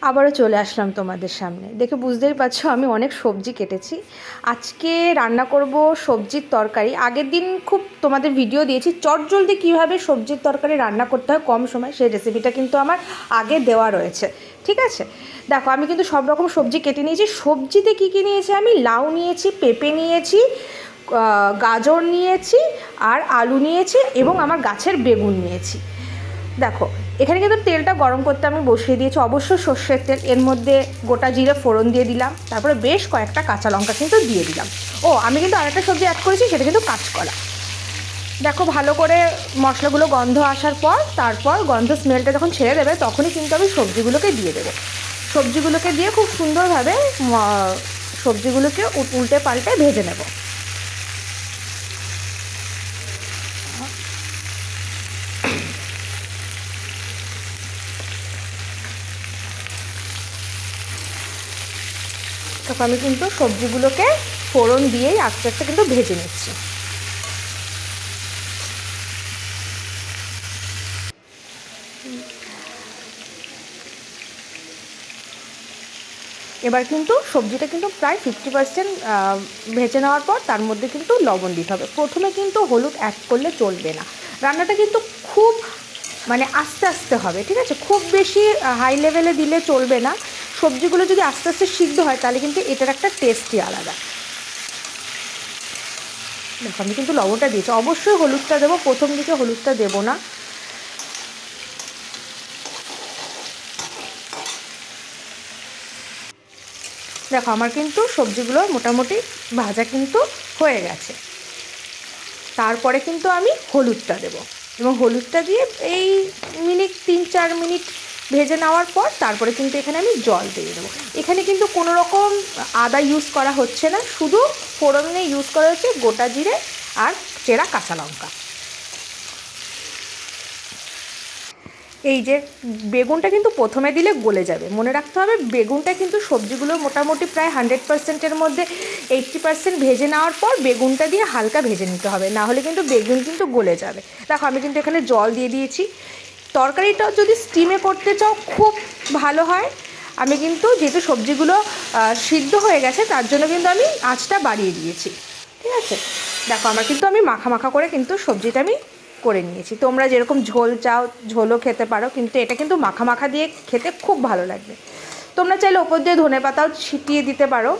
আবারও চলে আসলাম তোমাদের সামনে। দেখে বুঝতেই পারছো আমি অনেক সবজি কেটেছি। আজকে রান্না করব সবজির তরকারি। আগের দিন খুব তোমাদের ভিডিও দিয়েছি চটজলদি কীভাবে সবজির তরকারি রান্না করতে হয় কম সময়, সেই রেসিপিটা কিন্তু আমার আগে দেওয়া রয়েছে। ঠিক আছে, দেখো আমি কিন্তু সব রকম সবজি কেটে নিয়েছি। সবজিতে কী কী নিয়েছি আমি, লাউ নিয়েছি, পেঁপে নিয়েছি, গাজর নিয়েছি, আর আলু নিয়েছি, এবং আমার গাছের বেগুন নিয়েছি। দেখো এখানে কিন্তু তেলটা গরম করতে আমি বসিয়ে দিয়েছি, অবশ্যই সর্ষের তেল। এর মধ্যে গোটা জিরে ফোড়ন দিয়ে দিলাম, তারপরে বেশ কয়েকটা কাঁচা লঙ্কা কিন্তু দিয়ে দিলাম। ও আমি কিন্তু আরেকটা সবজি অ্যাড করেছি, সেটা কিন্তু কাঁচকলা। দেখো ভালো করে মশলাগুলো গন্ধ আসার পর, তারপর গন্ধ স্মেলটা যখন ছেড়ে দেবে তখনই কিন্তু আমি সবজিগুলোকে দিয়ে দেবো। সবজিগুলোকে দিয়ে খুব সুন্দরভাবে সবজিগুলোকে উল্টে পাল্টে ভেজে নেব। তখন আমি কিন্তু সবজিগুলোকে ফোড়ন দিয়েই আস্তে আস্তে কিন্তু ভেজে নিচ্ছি। এবার কিন্তু সবজিটা কিন্তু প্রায় 50% ভেজে নেওয়ার পর তার মধ্যে কিন্তু লবণ দিতে হবে। প্রথমে কিন্তু হলুদ অ্যাড করলে চলবে না, রান্নাটা কিন্তু খুব আস্তে আস্তে হবে। ঠিক আছে, খুব বেশি হাই লেভেলে দিলে চলবে না। সবজিগুলো যদি আস্তে আস্তে সিদ্ধ হয় তাহলে কিন্তু এটার একটা টেস্টই আলাদা। দেখো আমি কিন্তু লবণটা দিয়েছি, অবশ্যই হলুদটা দেবো, প্রথম দিকে হলুদটা দেবো না। দেখো আমার কিন্তু সবজিগুলো মোটামুটি ভাজা কিন্তু হয়ে গেছে। তারপরে কিন্তু আমি হলুদটা দেবো, এবং হলুদটা দিয়ে এই 3-4 মিনিট ভেজে নেওয়ার পর তারপরে কিন্তু এখানে আমি জল দিয়ে দেবো। এখানে কিন্তু কোনো রকম আদা ইউজ করা হচ্ছে না, শুধু ফোড়নে ইউজ করা হচ্ছে গোটা জিরে আর চেরা কাঁচা লঙ্কা। এই যে বেগুনটা কিন্তু প্রথমে দিলে গলে যাবে, মনে রাখতে হবে। বেগুনটা কিন্তু সবজিগুলো মোটামুটি প্রায় 100%-এর মধ্যে 80% ভেজে নেওয়ার পর বেগুনটা দিয়ে হালকা ভেজে নিতে হবে, না হলে কিন্তু বেগুন কিন্তু গলে যাবে। দেখো আমি কিন্তু এখানে জল দিয়ে দিয়েছি। তরকারিটাও যদি স্টিমে করতে চাও খুব ভালো হয়। আমি কিন্তু যেহেতু সবজিগুলো সিদ্ধ হয়ে গেছে তার জন্য কিন্তু আমি আঁচটা বাড়িয়ে দিয়েছি। ঠিক আছে, দেখো আমার কিন্তু আমি মাখা মাখা করে কিন্তু সবজিটা আমি করে নিয়েছি। তোমরা যেরকম ঝোল চাও ঝোলও খেতে পারো, কিন্তু এটা কিন্তু মাখা মাখা দিয়ে খেতে খুব ভালো লাগবে। তোমরা চাইলে ওপর দিয়ে ধনেপাতাও ছিটিয়ে দিতে পারো।